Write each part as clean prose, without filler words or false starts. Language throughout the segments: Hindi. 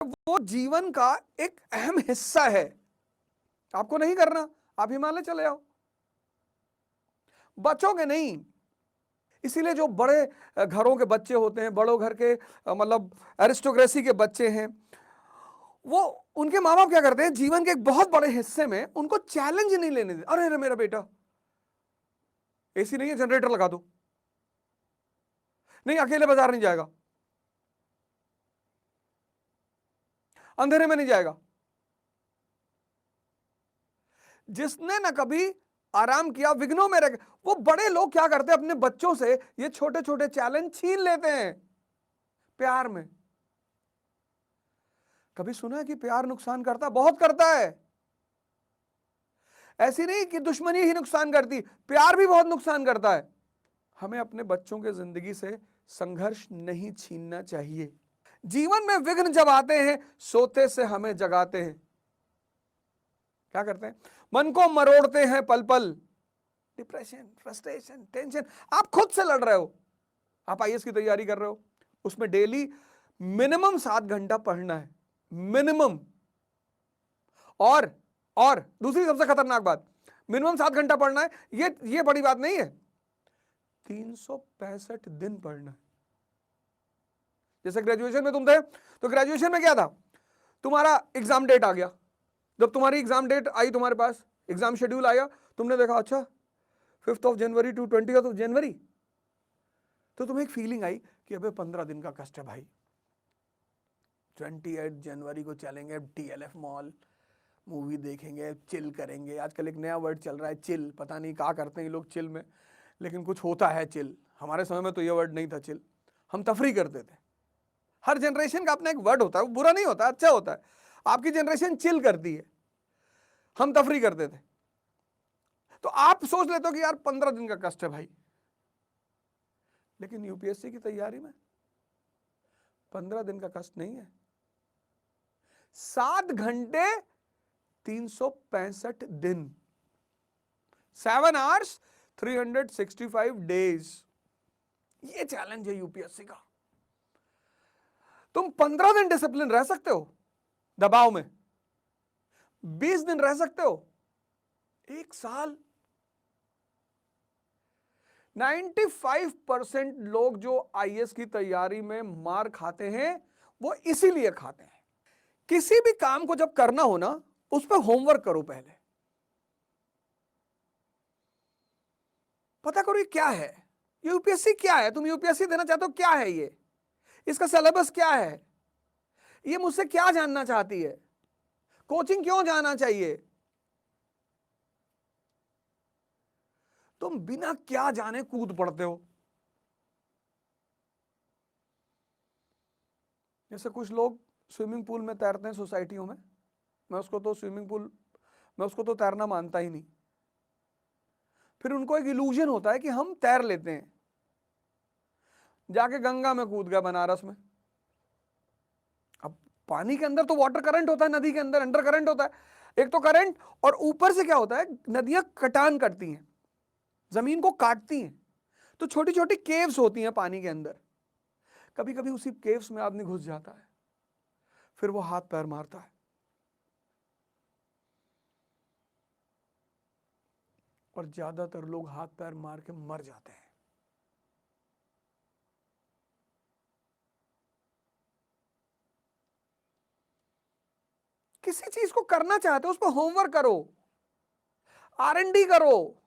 वो जीवन का एक अहम हिस्सा है। आपको नहीं करना, आप हिमालय चले जाओ, बचोगे नहीं। इसीलिए जो बड़े घरों के बच्चे होते हैं, बड़ों घर के मतलब एरिस्टोक्रेसी के बच्चे हैं, वो उनके माँ बाप क्या करते हैं, जीवन के एक बहुत बड़े हिस्से में उनको चैलेंज नहीं लेने देते। अरे अरे मेरा बेटा एसी नहीं है, जनरेटर लगा दो, नहीं अकेले बाजार नहीं जाएगा, अंधेरे में नहीं जाएगा। जिसने ना कभी आराम किया, विघ्नों में रह, वो बड़े लोग क्या करते हैं, अपने बच्चों से ये छोटे छोटे चैलेंज छीन लेते हैं प्यार में। कभी सुना है कि प्यार नुकसान करता? बहुत करता है। ऐसी नहीं कि दुश्मनी ही नुकसान करती, प्यार भी बहुत नुकसान करता है। हमें अपने बच्चों के जिंदगी से संघर्ष नहीं छीनना चाहिए। जीवन में विघ्न जब आते हैं, सोते से हमें जगाते हैं। क्या करते हैं? मन को मरोड़ते हैं पल पल। डिप्रेशन, फ्रस्ट्रेशन, टेंशन, आप खुद से लड़ रहे हो। आप आईएएस की तैयारी कर रहे हो, उसमें डेली मिनिमम 7 घंटा पढ़ना है, मिनिमम। और दूसरी सबसे खतरनाक बात, मिनिमम 7 घंटा पढ़ना है, ये बड़ी बात नहीं है, 365 दिन पढ़ना है। जैसे ग्रेजुएशन में तुम थे, तो ग्रेजुएशन में क्या था, तुम्हारा एग्जाम डेट आ गया। जब तुम्हारी एग्जाम डेट आई, तुम्हारे पास एग्जाम शेड्यूल आया, तुमने देखा अच्छा 5 जनवरी टू 20 जनवरी, तो तुम्हें एक फीलिंग आई कि अबे 15 दिन का कष्ट है भाई। 28 जनवरी को चलेंगे TLF मॉल, मूवी देखेंगे, चिल करेंगे। आजकल एक नया वर्ड चल रहा है चिल, पता नहीं क्या करते हैं ये लोग चिल में, लेकिन कुछ होता है चिल। हमारे समय में तो ये वर्ड नहीं था चिल, हम तफरी करते थे। हर जनरेशन का अपना एक वर्ड होता है, वो बुरा नहीं होता, अच्छा होता है। आपकी जनरेशन चिल करती है, हम तफरी करते थे। तो आप सोच लेते हो कि यार 15 दिन का कष्ट है भाई, लेकिन यूपीएससी की तैयारी में 15 दिन का कष्ट नहीं है। 7 घंटे 365 दिन, 7 आवर्स 365 डेज, ये चैलेंज है यूपीएससी का। तुम 15 दिन डिसिप्लिन रह सकते हो दबाव में, 20 दिन रह सकते हो, 1 साल। 95% लोग जो आईएएस की तैयारी में मार खाते हैं, वो इसीलिए खाते हैं। किसी भी काम को जब करना हो ना, उस पर होमवर्क करो पहले, पता करो ये क्या है, यूपीएससी क्या है, तुम यूपीएससी देना चाहते हो, क्या है ये, इसका सिलेबस क्या है, ये मुझसे क्या जानना चाहती है, कोचिंग क्यों जाना चाहिए। तुम बिना क्या जाने कूद पड़ते हो। जैसे कुछ लोग स्विमिंग पूल में तैरते हैं सोसाइटियों में, मैं उसको तो स्विमिंग पूल, मैं उसको तो तैरना मानता ही नहीं। फिर उनको एक इल्यूजन होता है कि हम तैर लेते हैं, जाके गंगा में कूद गया बनारस में। अब पानी के अंदर तो वाटर करंट होता है, नदी के अंदर अंडर करंट होता है, एक तो करंट, और ऊपर से क्या होता है, नदियां कटान करती हैं, जमीन को काटती हैं, तो छोटी छोटी केव्स होती हैं पानी के अंदर। कभी कभी उसी केव्स में आदमी घुस जाता है, फिर वो हाथ पैर मारता है, और ज्यादातर लोग हाथ पैर मार के मर जाते हैं। किसी चीज को करना चाहते हो, उस पर होमवर्क करो, R&D करो,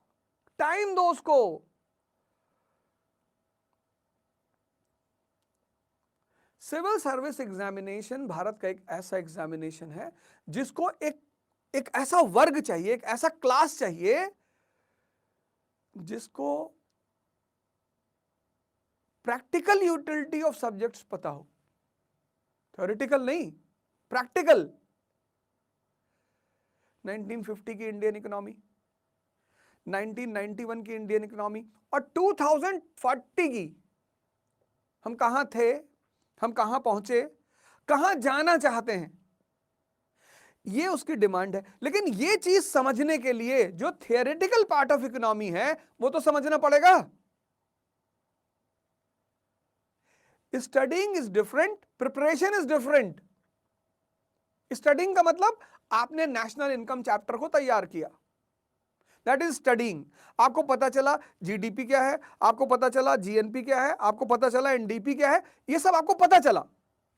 टाइम दो उसको। सिविल सर्विस एग्जामिनेशन भारत का एक ऐसा एग्जामिनेशन है जिसको एक ऐसा वर्ग चाहिए, एक ऐसा क्लास चाहिए जिसको प्रैक्टिकल यूटिलिटी ऑफ सब्जेक्ट्स पता हो, थ्योरेटिकल नहीं, प्रैक्टिकल। 1950 की इंडियन इकोनॉमी, 1991 की इंडियन इकोनॉमी, और 2040 की, हम कहां थे, हम कहां पहुंचे, कहां जाना चाहते हैं, ये उसकी डिमांड है। लेकिन ये चीज समझने के लिए जो थियोरेटिकल पार्ट ऑफ इकोनॉमी है, वो तो समझना पड़ेगा। Studying is different, preparation is different. Studying का मतलब आपने नेशनल इनकम चैप्टर को तैयार किया, दैट इज स्टडिंग। आपको पता चला जीडीपी क्या है, आपको पता चला जीएनपी क्या है, आपको पता चला एनडीपी क्या है, ये सब आपको पता चला,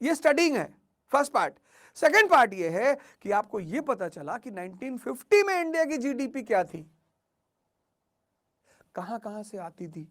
ये स्टडिंग है, फर्स्ट पार्ट। सेकेंड पार्ट ये है कि आपको ये पता चला कि 1950 में इंडिया की जीडीपी क्या थी, कहां कहां से आती थी,